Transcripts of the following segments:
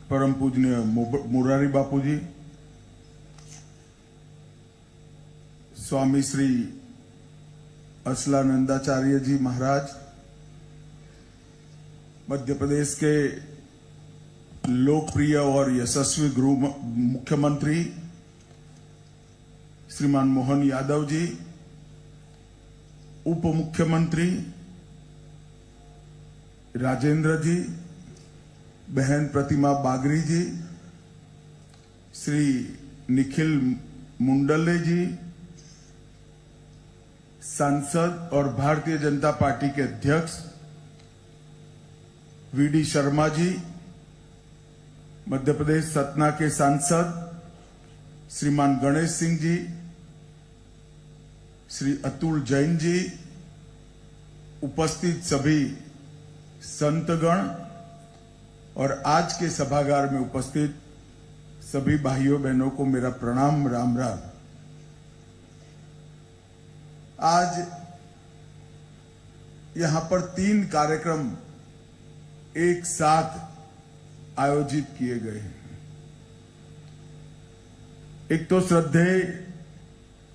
परम पूजनीय मुरारी बापू जी, स्वामी श्री असलानंदाचार्य जी महाराज, मध्य प्रदेश के लोकप्रिय और यशस्वी गृह मुख्यमंत्री श्रीमान मोहन यादव जी, उप मुख्यमंत्री राजेंद्र जी, बहन प्रतिमा बागरी जी, श्री निखिल मुंडले जी, सांसद और भारतीय जनता पार्टी के अध्यक्ष वीडी शर्मा जी, मध्य प्रदेश सतना के सांसद श्रीमान गणेश सिंह जी, श्री अतुल जैन जी, उपस्थित सभी संतगण और आज के सभागार में उपस्थित सभी भाइयों बहनों को मेरा प्रणाम, राम राम। आज यहां पर 3 कार्यक्रम एक साथ आयोजित किए गए हैं। एक तो श्रद्धेय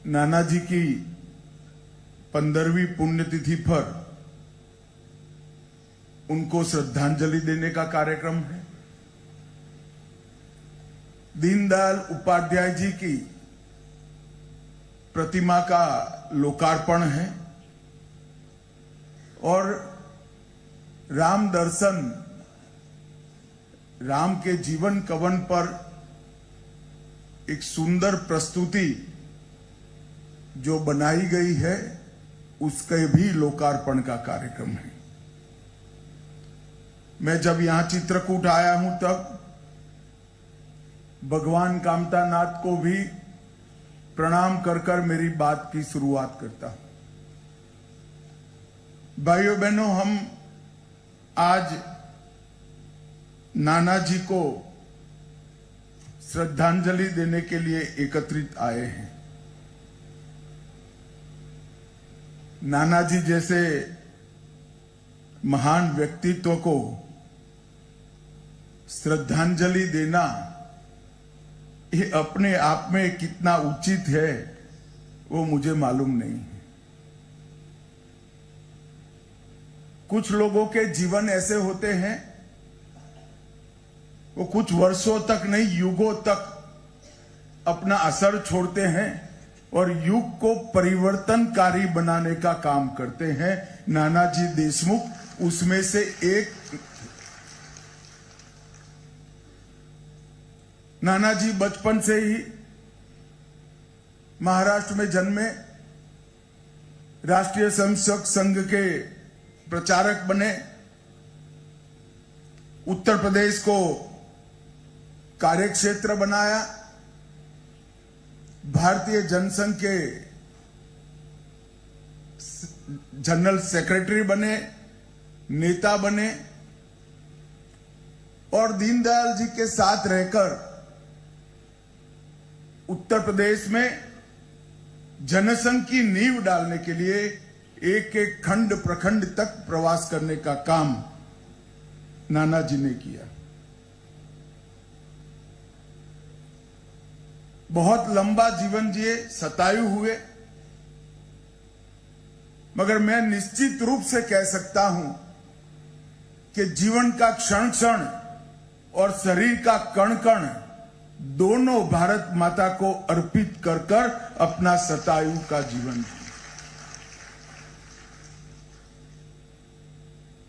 नानाजी की 15वीं पुण्यतिथि पर उनको श्रद्धांजलि देने का कार्यक्रम है। दीनदयाल उपाध्याय जी की प्रतिमा का लोकार्पण है और राम दर्शन, राम के जीवन कवन पर एक सुंदर प्रस्तुति जो बनाई गई है उसके भी लोकार्पण का कार्यक्रम है। मैं जब यहां चित्रकूट आया हूं तब भगवान कामतानाथ को भी प्रणाम कर कर मेरी बात की शुरुआत करता हूं। भाइयों बहनों, हम आज नाना जी को श्रद्धांजलि देने के लिए एकत्रित आए हैं। नाना जी जैसे महान व्यक्तित्व को श्रद्धांजलि देना ये अपने आप में कितना उचित है वो मुझे मालूम नहीं है। कुछ लोगों के जीवन ऐसे होते हैं वो कुछ वर्षों तक नहीं, युगों तक अपना असर छोड़ते हैं और युग को परिवर्तनकारी बनाने का काम करते हैं। नानाजी देशमुख उसमें से एक। नानाजी बचपन से ही महाराष्ट्र में जन्मे, राष्ट्रीय स्वयंसेवक संघ के प्रचारक बने, उत्तर प्रदेश को कार्यक्षेत्र बनाया, भारतीय जनसंघ के जनरल सेक्रेटरी बने, नेता बने और दीनदयाल जी के साथ रहकर उत्तर प्रदेश में जनसंघ की नींव डालने के लिए एक एक खंड प्रखंड तक प्रवास करने का काम नाना जी ने किया। बहुत लंबा जीवन जिए, शतायु हुए, मगर मैं निश्चित रूप से कह सकता हूं कि जीवन का क्षण क्षण और शरीर का कण कण दोनों भारत माता को अर्पित कर कर अपना शतायु का जीवन जिया।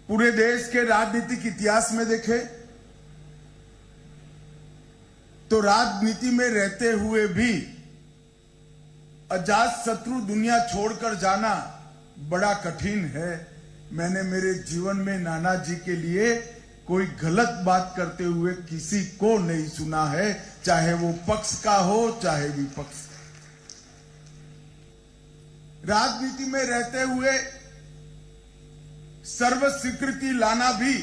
पूरे देश के राजनीतिक इतिहास में देखें तो राजनीति में रहते हुए भी अजात शत्रु दुनिया छोड़कर जाना बड़ा कठिन है। मैंने मेरे जीवन में नाना जी के लिए कोई गलत बात करते हुए किसी को नहीं सुना है, चाहे वो पक्ष का हो चाहे विपक्ष का। राजनीति में रहते हुए सर्व स्वीकृति लाना भी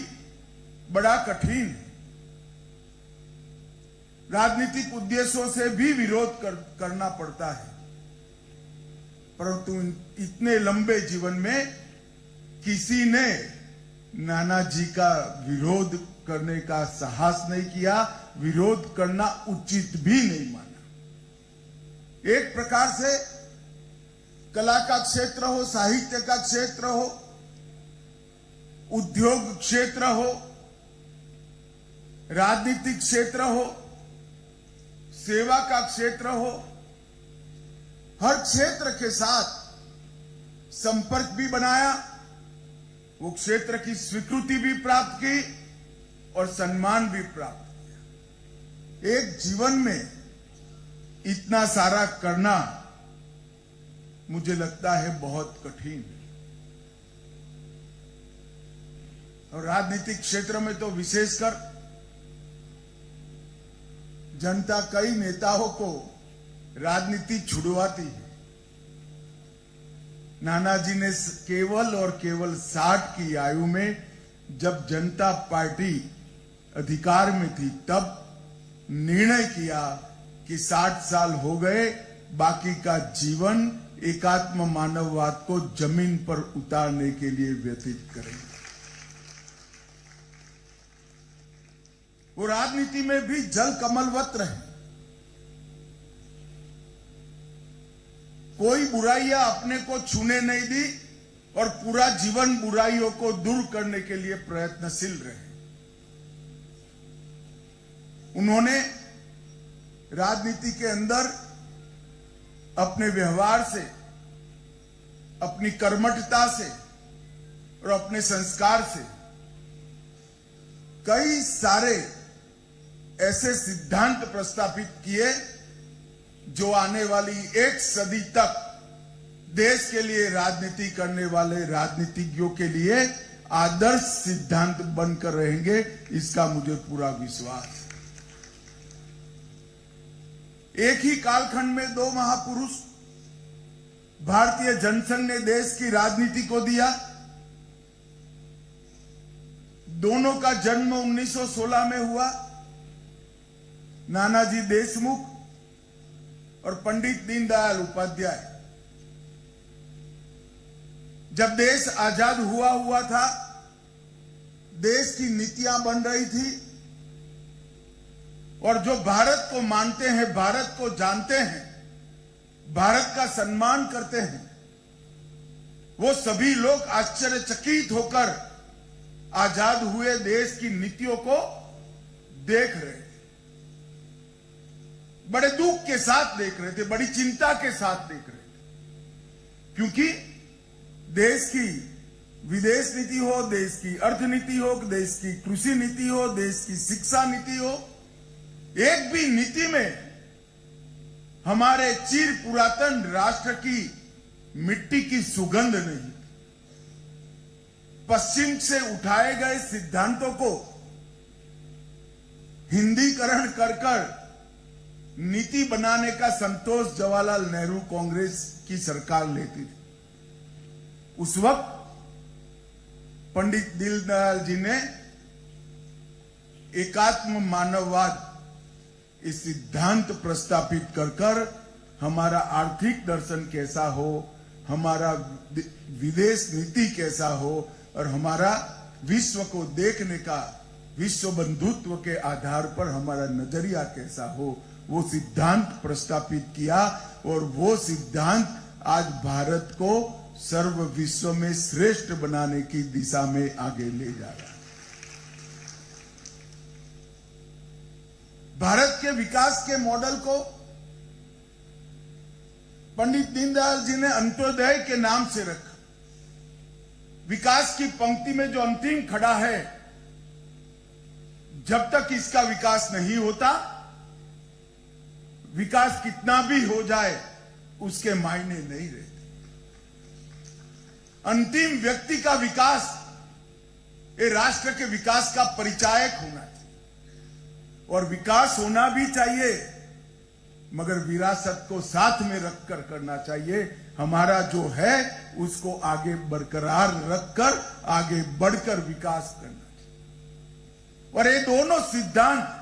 बड़ा कठिन है। राजनीतिक उद्देश्यों से भी विरोध करना पड़ता है, परंतु इतने लंबे जीवन में किसी ने नाना जी का विरोध करने का साहस नहीं किया, विरोध करना उचित भी नहीं माना। एक प्रकार से कला का क्षेत्र हो, साहित्य का क्षेत्र हो, उद्योग क्षेत्र हो, राजनीतिक क्षेत्र हो, सेवा का क्षेत्र हो, हर क्षेत्र के साथ संपर्क भी बनाया, वो क्षेत्र की स्वीकृति भी प्राप्त की और सम्मान भी प्राप्त किया। एक जीवन में इतना सारा करना मुझे लगता है बहुत कठिन है, और राजनीतिक क्षेत्र में तो विशेषकर जनता कई नेताओं को राजनीति छुड़वाती है। नानाजी ने केवल और केवल 60 की आयु में, जब जनता पार्टी अधिकार में थी, तब निर्णय किया कि 60 साल हो गए, बाकी का जीवन एकात्म मानववाद को जमीन पर उतारने के लिए व्यतीत करेंगे। वो राजनीति में भी जल कमलवत रहे, कोई बुराइयां अपने को छूने नहीं दी और पूरा जीवन बुराइयों को दूर करने के लिए प्रयत्नशील रहे। उन्होंने राजनीति के अंदर अपने व्यवहार से, अपनी कर्मठता से और अपने संस्कार से कई सारे ऐसे सिद्धांत प्रस्तापित किए जो आने वाली एक सदी तक देश के लिए राजनीति करने वाले राजनीतिज्ञों के लिए आदर्श सिद्धांत बनकर रहेंगे, इसका मुझे पूरा विश्वास है। एक ही कालखंड में दो महापुरुष भारतीय जनसंघ ने देश की राजनीति को दिया। दोनों का जन्म 1916 में हुआ। नानाजी देशमुख और पंडित दीनदयाल उपाध्याय। जब देश आजाद हुआ था, देश की नीतियां बन रही थी, और जो भारत को मानते हैं, भारत को जानते हैं, भारत का सम्मान करते हैं, वो सभी लोग आश्चर्यचकित होकर आजाद हुए देश की नीतियों को देख रहे थे। बड़े दुख के साथ देख रहे थे, बड़ी चिंता के साथ देख रहे थे, क्योंकि देश की विदेश नीति हो, देश की अर्थनीति हो, देश की कृषि नीति हो, देश की शिक्षा नीति हो, एक भी नीति में हमारे चिर पुरातन राष्ट्र की मिट्टी की सुगंध नहीं। पश्चिम से उठाए गए सिद्धांतों को हिंदीकरण कर नीति बनाने का संतोष जवाहरलाल नेहरू कांग्रेस की सरकार लेती थी। उस वक्त पंडित दीनदयाल जी ने एकात्म मानववाद इस सिद्धांत प्रस्तापित कर हमारा आर्थिक दर्शन कैसा हो, हमारा विदेश नीति कैसा हो, और हमारा विश्व को देखने का, विश्व बंधुत्व के आधार पर हमारा नजरिया कैसा हो, वो सिद्धांत प्रस्तापित किया। और वो सिद्धांत आज भारत को सर्व विश्व में श्रेष्ठ बनाने की दिशा में आगे ले जा रहा है। भारत के विकास के मॉडल को पंडित दीनदयाल जी ने अंत्योदय के नाम से रखा। विकास की पंक्ति में जो अंतिम खड़ा है, जब तक इसका विकास नहीं होता, विकास कितना भी हो जाए उसके मायने नहीं रहते। अंतिम व्यक्ति का विकास ये राष्ट्र के विकास का परिचायक होना चाहिए, और विकास होना भी चाहिए, मगर विरासत को साथ में रखकर करना चाहिए। हमारा जो है उसको आगे बरकरार रखकर आगे बढ़कर विकास करना चाहिए। और ये दोनों सिद्धांत,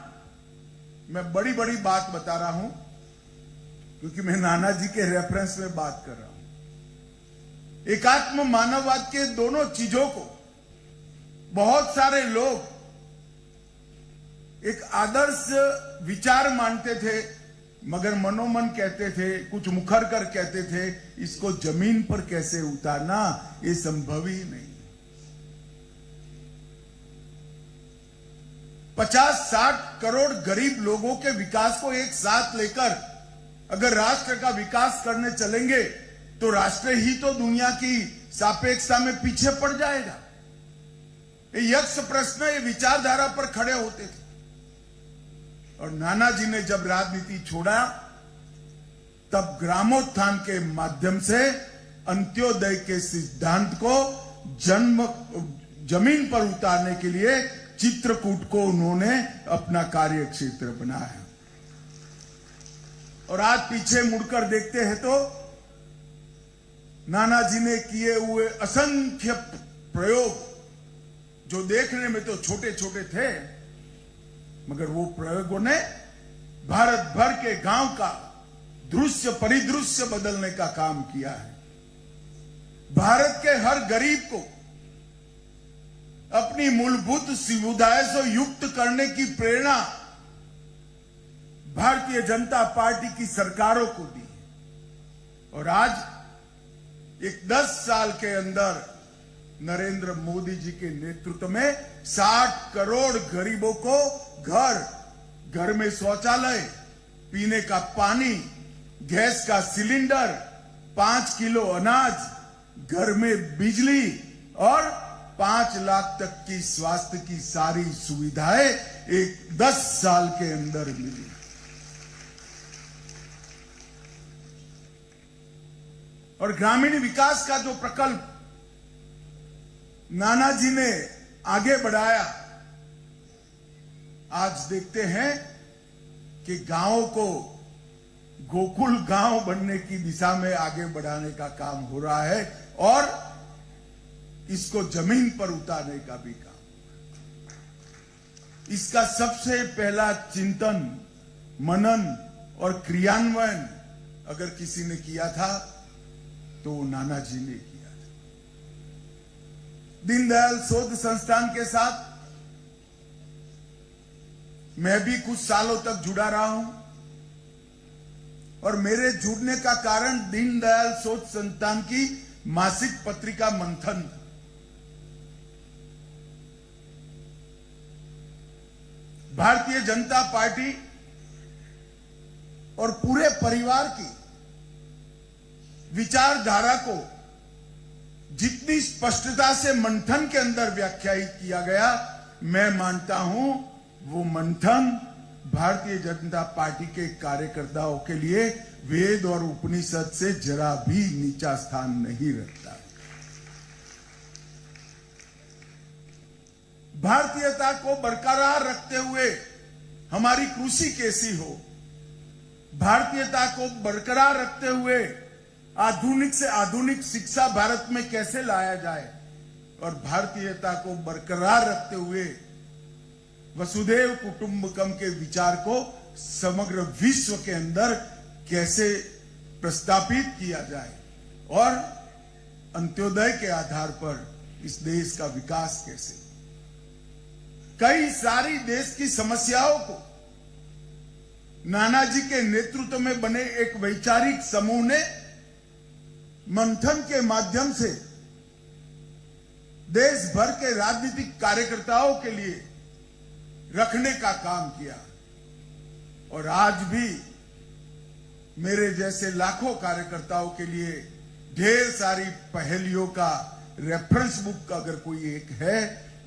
मैं बड़ी बड़ी बात बता रहा हूं क्योंकि मैं नानाजी के रेफरेंस में बात कर रहा हूं। एकात्म मानववाद के दोनों चीजों को बहुत सारे लोग एक आदर्श विचार मानते थे, मगर मनोमन कहते थे, कुछ मुखर कर कहते थे, इसको जमीन पर कैसे उतारना, ये संभव ही नहीं। 50-60 करोड़ गरीब लोगों के विकास को एक साथ लेकर अगर राष्ट्र का विकास करने चलेंगे तो राष्ट्र ही तो दुनिया की सापेक्षता में पीछे पड़ जाएगा। ये यक्ष प्रश्न, ये विचारधारा पर खड़े होते थे। और नाना जी ने जब राजनीति छोड़ा तब ग्रामोत्थान के माध्यम से अंत्योदय के सिद्धांत को जमीन पर उतारने के लिए चित्रकूट को उन्होंने अपना कार्य क्षेत्र बनाया। और आज पीछे मुड़कर देखते हैं तो नाना जी ने किए हुए असंख्य प्रयोग, जो देखने में तो छोटे छोटे थे, मगर वो प्रयोगों ने भारत भर के गांव का दृश्य परिदृश्य बदलने का काम किया है। भारत के हर गरीब को अपनी मूलभूत सुविधाएं से युक्त करने की प्रेरणा भारतीय जनता पार्टी की सरकारों को दी। और आज एक 10 साल के अंदर नरेंद्र मोदी जी के नेतृत्व में 60 करोड़ गरीबों को घर में शौचालय, पीने का पानी, गैस का सिलेंडर, 5 किलो अनाज, घर में बिजली और 5 लाख तक की स्वास्थ्य की सारी सुविधाएं एक 10 साल के अंदर मिली। और ग्रामीण विकास का जो प्रकल्प नाना जी ने आगे बढ़ाया, आज देखते हैं कि गांवों को गोकुल गांव बनने की दिशा में आगे बढ़ाने का काम हो रहा है और इसको जमीन पर उतारने का भी काम। इसका सबसे पहला चिंतन, मनन और क्रियान्वयन अगर किसी ने किया था तो नाना जी ने किया था। दीनदयाल शोध संस्थान के साथ मैं भी कुछ सालों तक जुड़ा रहा हूं और मेरे जुड़ने का कारण दीनदयाल शोध संस्थान की मासिक पत्रिका मंथन था। भारतीय जनता पार्टी और पूरे परिवार की विचारधारा को जितनी स्पष्टता से मंथन के अंदर व्याख्यायित किया गया, मैं मानता हूं वो मंथन भारतीय जनता पार्टी के कार्यकर्ताओं के लिए वेद और उपनिषद से जरा भी नीचा स्थान नहीं रखता। भारतीयता को बरकरार रखते हुए हमारी कृषि कैसी हो, भारतीयता को बरकरार रखते हुए आधुनिक से आधुनिक शिक्षा भारत में कैसे लाया जाए और भारतीयता को बरकरार रखते हुए वसुधैव कुटुंबकम के विचार को समग्र विश्व के अंदर कैसे प्रस्तापित किया जाए और अंत्योदय के आधार पर इस देश का विकास कैसे। कई सारी देश की समस्याओं को नाना जी के नेतृत्व में बने एक वैचारिक समूह ने मंथन के माध्यम से देश भर के राजनीतिक कार्यकर्ताओं के लिए रखने का काम किया। और आज भी मेरे जैसे लाखों कार्यकर्ताओं के लिए ढेर सारी पहेलियों का रेफरेंस बुक अगर कोई एक है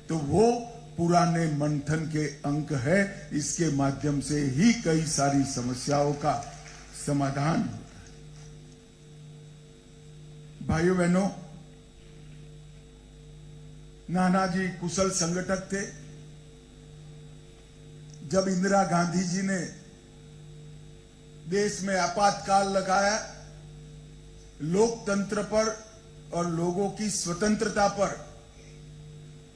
तो वो पुराने मंथन के अंक है। इसके माध्यम से ही कई सारी समस्याओं का समाधान होता है। भाइयों बहनों, नाना जी कुशल संगठक थे। जब इंदिरा गांधी जी ने देश में आपातकाल लगाया, लोकतंत्र पर और लोगों की स्वतंत्रता पर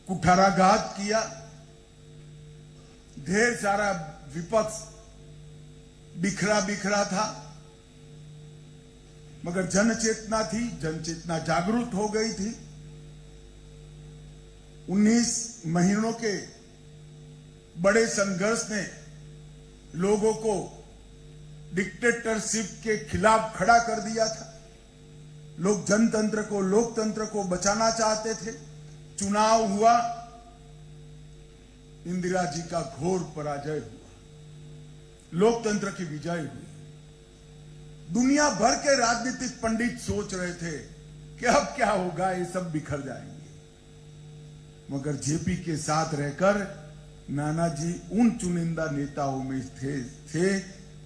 कुठाराघात किया, ढेर सारा विपक्ष बिखरा बिखरा था, मगर जन चेतना थी, जन चेतना जागरूक हो गई थी। 19 महीनों के बड़े संघर्ष ने लोगों को डिक्टेटरशिप के खिलाफ खड़ा कर दिया था। लोग जनतंत्र को, लोकतंत्र को बचाना चाहते थे। चुनाव हुआ, इंदिरा जी का घोर पराजय हुआ, लोकतंत्र की विजय हुई। दुनिया भर के राजनीतिक पंडित सोच रहे थे कि अब क्या होगा, ये सब बिखर जाएंगे। मगर जेपी के साथ रहकर नानाजी उन चुनिंदा नेताओं में थे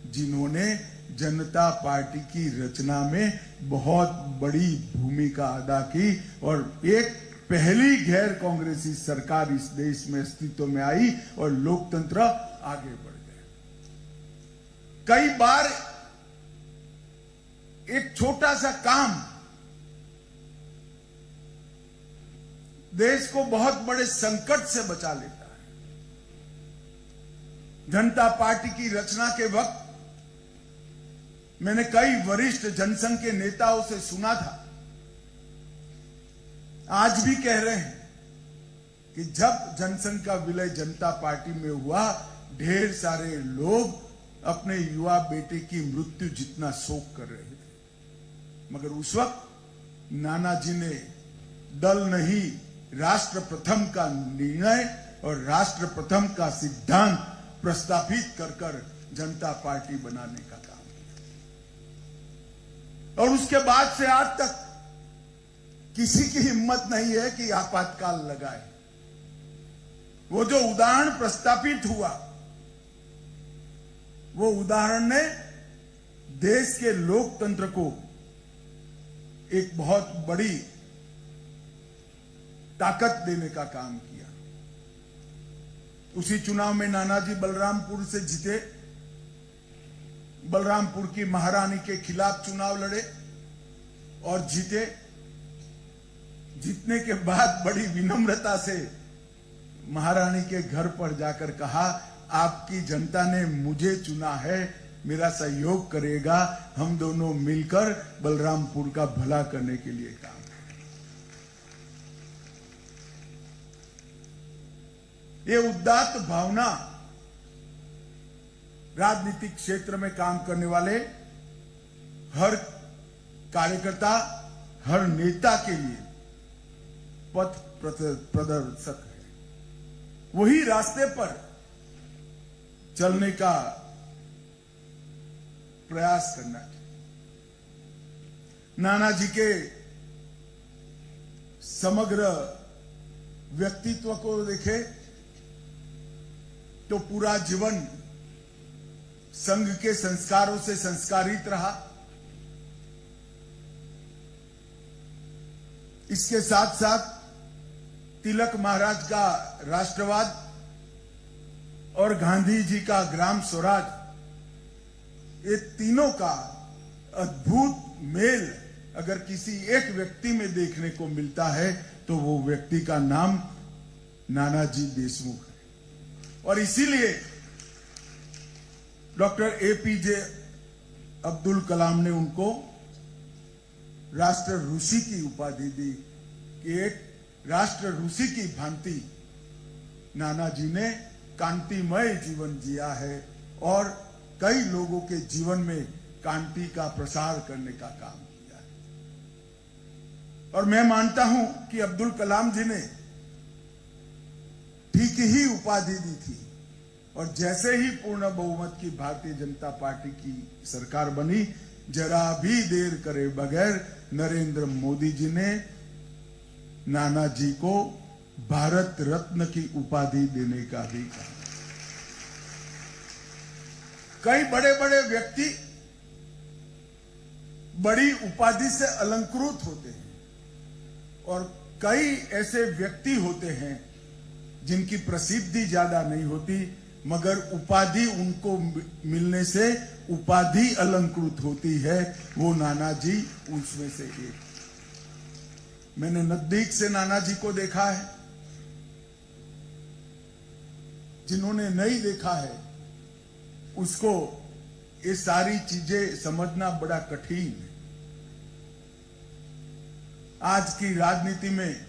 जिन्होंने जनता पार्टी की रचना में बहुत बड़ी भूमिका अदा की और एक पहली गैर कांग्रेसी सरकार इस देश में अस्तित्व में आई और लोकतंत्र आगे बढ़ गया। कई बार एक छोटा सा काम देश को बहुत बड़े संकट से बचा लेता है। जनता पार्टी की रचना के वक्त मैंने कई वरिष्ठ जनसंघ के नेताओं से सुना था, आज भी कह रहे हैं कि जब जनसंघ का विलय जनता पार्टी में हुआ, ढेर सारे लोग अपने युवा बेटे की मृत्यु जितना शोक कर रहे थे। मगर उस वक्त नानाजी ने दल नहीं, राष्ट्र प्रथम का निर्णय और राष्ट्र प्रथम का सिद्धांत प्रस्तावित कर जनता पार्टी बनाने का काम किया। और उसके बाद से आज तक किसी की हिम्मत नहीं है कि आपातकाल लगाए। वो जो उदाहरण प्रस्तावित हुआ, वो उदाहरण ने देश के लोकतंत्र को एक बहुत बड़ी ताकत देने का काम किया। उसी चुनाव में नानाजी बलरामपुर से जीते, बलरामपुर की महारानी के खिलाफ चुनाव लड़े और जीते। जीतने के बाद बड़ी विनम्रता से महारानी के घर पर जाकर कहा, आपकी जनता ने मुझे चुना है, मेरा सहयोग करेगा, हम दोनों मिलकर बलरामपुर का भला करने के लिए काम। ये उदात्त भावना राजनीतिक क्षेत्र में काम करने वाले हर कार्यकर्ता, हर नेता के लिए पथ प्रदर्शक है। वही रास्ते पर चलने का प्रयास करना चाहिए। नानाजी के समग्र व्यक्तित्व को देखे तो पूरा जीवन संघ के संस्कारों से संस्कारित रहा। इसके साथ साथ तिलक महाराज का राष्ट्रवाद और गांधी जी का ग्राम स्वराज, ये तीनों का अद्भुत मेल अगर किसी एक व्यक्ति में देखने को मिलता है तो वो व्यक्ति का नाम नानाजी देशमुख है। और इसीलिए डॉक्टर एपीजे अब्दुल कलाम ने उनको राष्ट्र ऋषि की उपाधि दी कि एक राष्ट्र ऋषि की भांति नानाजी ने कांतिमय जीवन जिया है और कई लोगों के जीवन में कांति का प्रसार करने का काम किया है। और मैं मानता हूं कि अब्दुल कलाम जी ने ठीक ही उपाधि दी थी और जैसे ही पूर्ण बहुमत की भारतीय जनता पार्टी की सरकार बनी, जरा भी देर करे बगैर नरेंद्र मोदी जी ने नानाजी को भारत रत्न की उपाधि देने का भी कहा। कई बड़े बड़े व्यक्ति बड़ी उपाधि से अलंकृत होते हैं और कई ऐसे व्यक्ति होते हैं जिनकी प्रसिद्धि ज्यादा नहीं होती, मगर उपाधि उनको मिलने से उपाधि अलंकृत होती है। वो नानाजी उसमें से एक। मैंने नजदीक से नानाजी को देखा है, जिन्होंने नहीं देखा है उसको ये सारी चीजें समझना बड़ा कठिन है। आज की राजनीति में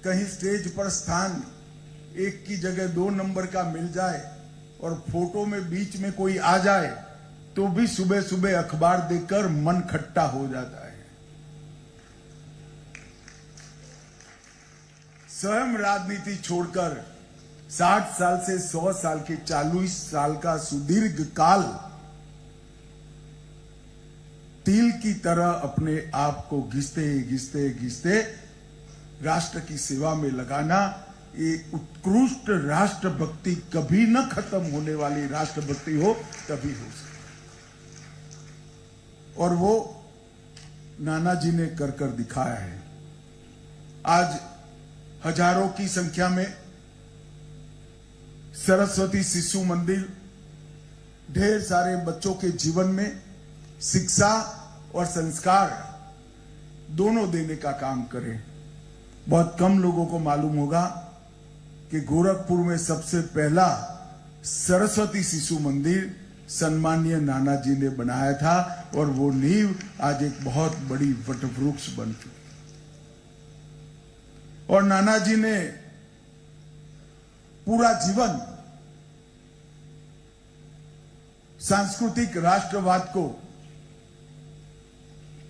कहीं स्टेज पर स्थान एक की जगह 2 नंबर का मिल जाए और फोटो में बीच में कोई आ जाए तो भी सुबह सुबह अखबार देखकर मन खट्टा हो जाता है। स्वयं राजनीति छोड़कर 60 साल से 100 साल के 40 साल का सुदीर्घ काल तिल की तरह अपने आप को घिसते घिसते घिसते राष्ट्र की सेवा में लगाना, ये उत्कृष्ट राष्ट्रभक्ति कभी न खत्म होने वाली राष्ट्रभक्ति हो तभी हो सकती, और वो नानाजी ने कर कर दिखाया है। आज हजारों की संख्या में सरस्वती शिशु मंदिर ढेर सारे बच्चों के जीवन में शिक्षा और संस्कार दोनों देने का काम करे। बहुत कम लोगों को मालूम होगा कि गोरखपुर में सबसे पहला सरस्वती शिशु मंदिर सम्मानीय नानाजी ने बनाया था और वो नींव आज एक बहुत बड़ी वटवृक्ष बन चुकी। और नानाजी ने पूरा जीवन सांस्कृतिक राष्ट्रवाद को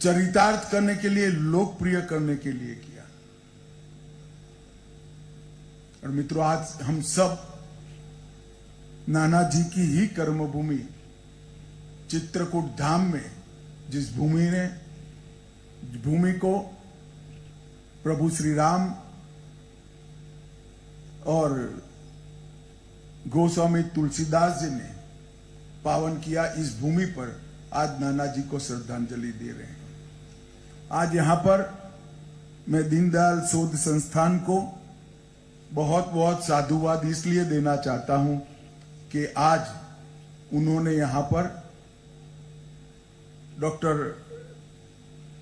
चरितार्थ करने के लिए, लोकप्रिय करने के लिए किया। और मित्रों, आज हम सब नानाजी की ही कर्मभूमि चित्रकूट धाम में, जिस भूमि को प्रभु श्री राम और गोस्वामी तुलसीदास जी ने पावन किया, इस भूमि पर आज नानाजी को श्रद्धांजलि दे रहे हैं। आज यहां पर मैं दीनदयाल शोध संस्थान को बहुत बहुत साधुवाद इसलिए देना चाहता हूं कि आज उन्होंने यहां पर डॉक्टर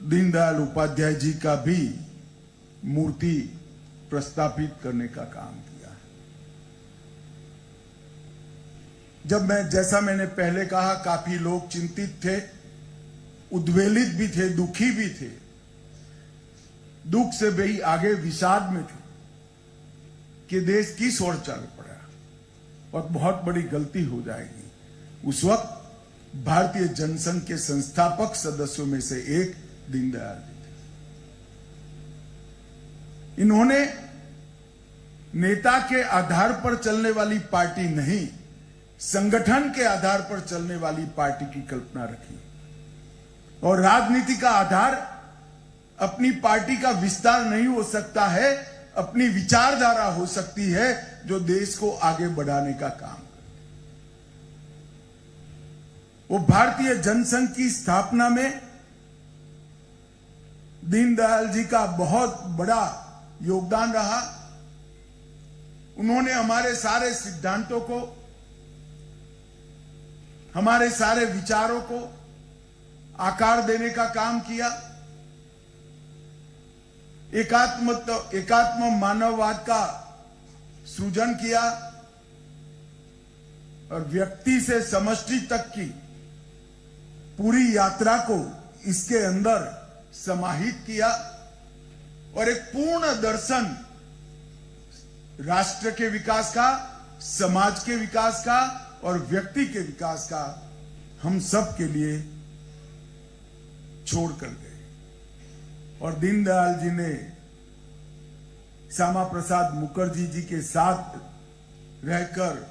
दीनदयाल उपाध्याय जी का भी मूर्ति प्रस्थापित करने का काम किया। जैसा मैंने पहले कहा, काफी लोग चिंतित थे, उद्वेलित भी थे, दुखी भी थे, दुख से भी आगे विषाद में थे कि देश किस ओर चल पड़ा और बहुत बड़ी गलती हो जाएगी। उस वक्त भारतीय जनसंघ के संस्थापक सदस्यों में से एक दीनदयाल जी थे। इन्होंने नेता के आधार पर चलने वाली पार्टी नहीं, संगठन के आधार पर चलने वाली पार्टी की कल्पना रखी। और राजनीति का आधार अपनी पार्टी का विस्तार नहीं हो सकता है, अपनी विचारधारा हो सकती है जो देश को आगे बढ़ाने का काम करती। वो भारतीय जनसंघ की स्थापना में दीनदयाल जी का बहुत बड़ा योगदान रहा। उन्होंने हमारे सारे सिद्धांतों को, हमारे सारे विचारों को आकार देने का काम किया। एकात्म मानववाद का सृजन किया और व्यक्ति से समष्टि तक की पूरी यात्रा को इसके अंदर समाहित किया और एक पूर्ण दर्शन राष्ट्र के विकास का, समाज के विकास का और व्यक्ति के विकास का हम सब के लिए छोड़ कर गए। और दीनदयाल जी ने श्यामा प्रसाद मुखर्जी जी के साथ रहकर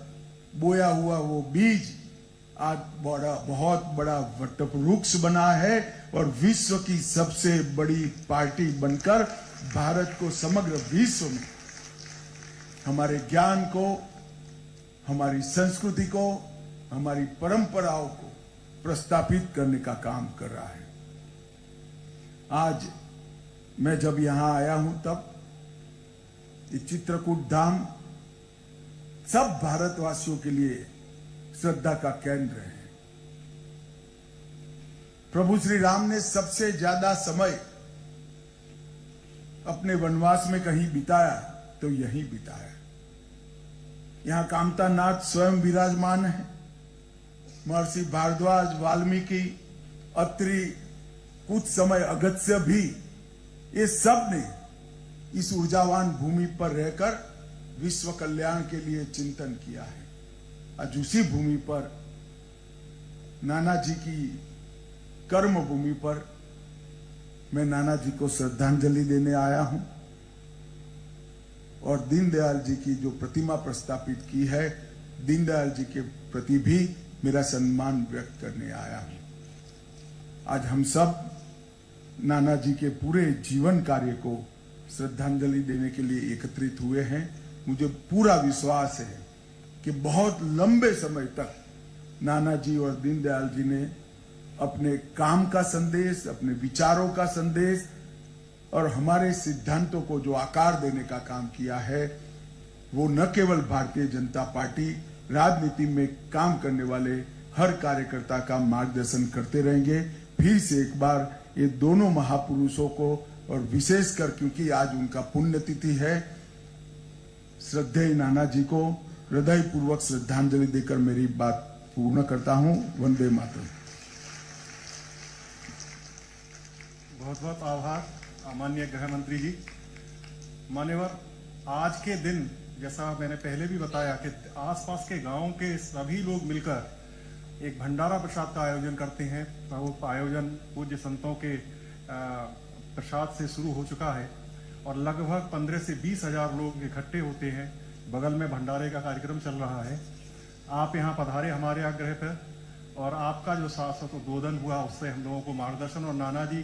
बोया हुआ वो बीज आज बहुत बड़ा वटवृक्ष बना है और विश्व की सबसे बड़ी पार्टी बनकर भारत को समग्र विश्व में हमारे ज्ञान को, हमारी संस्कृति को, हमारी परंपराओं को प्रस्थापित करने का काम कर रहा है। आज मैं जब यहां आया हूं तब ये चित्रकूट धाम सब भारतवासियों के लिए श्रद्धा का केंद्र है। प्रभु श्री राम ने सबसे ज्यादा समय अपने वनवास में कहीं बिताया तो यहीं बिताया। यहां कामतानाथ स्वयं विराजमान है। महर्षि भारद्वाज, वाल्मीकि, अत्रि, कुछ समय अगस्त्य भी, ये सब ने इस ऊर्जावान भूमि पर रहकर विश्व कल्याण के लिए चिंतन किया है। आज उसी भूमि पर, नाना जी की कर्म भूमि पर मैं नाना जी को श्रद्धांजलि देने आया हूं और दीनदयाल जी की जो प्रतिमा प्रस्थापित की है, दीनदयाल जी के प्रति भी मेरा सम्मान व्यक्त करने आया हूं। आज हम सब नाना जी के पूरे जीवन कार्य को श्रद्धांजलि देने के लिए एकत्रित हुए हैं। मुझे पूरा विश्वास है कि बहुत लंबे समय तक नाना जी और दीनदयाल जी ने अपने काम का संदेश, अपने विचारों का संदेश और हमारे सिद्धांतों को जो आकार देने का काम किया है, वो न केवल भारतीय जनता पार्टी, राजनीति में काम करने वाले हर कार्यकर्ता का मार्गदर्शन करते रहेंगे। फिर से एक बार ये दोनों महापुरुषों को, और विशेषकर क्योंकि आज उनका पुण्यतिथि है, श्रद्धेय नाना जी को हृदयपूर्वक श्रद्धांजलि देकर मेरी बात पूर्ण करता हूं। वंदे मातरम। बहुत बहुत आभार माननीय गृह मंत्री जी। मान्यवर, आज के दिन जैसा मैंने पहले भी बताया कि आसपास के गांवों के सभी लोग मिलकर एक भंडारा प्रसाद का आयोजन करते हैं। वो आयोजन पूज्य संतों के प्रसाद से शुरू हो चुका है और लगभग 15 से 20 हजार लोग इकट्ठे होते हैं। बगल में भंडारे का कार्यक्रम चल रहा है। आप यहाँ पधारे हमारे आग्रह पर और आपका जो शाश्वत उद्बोधन हुआ उससे हम लोगों को मार्गदर्शन और नाना जी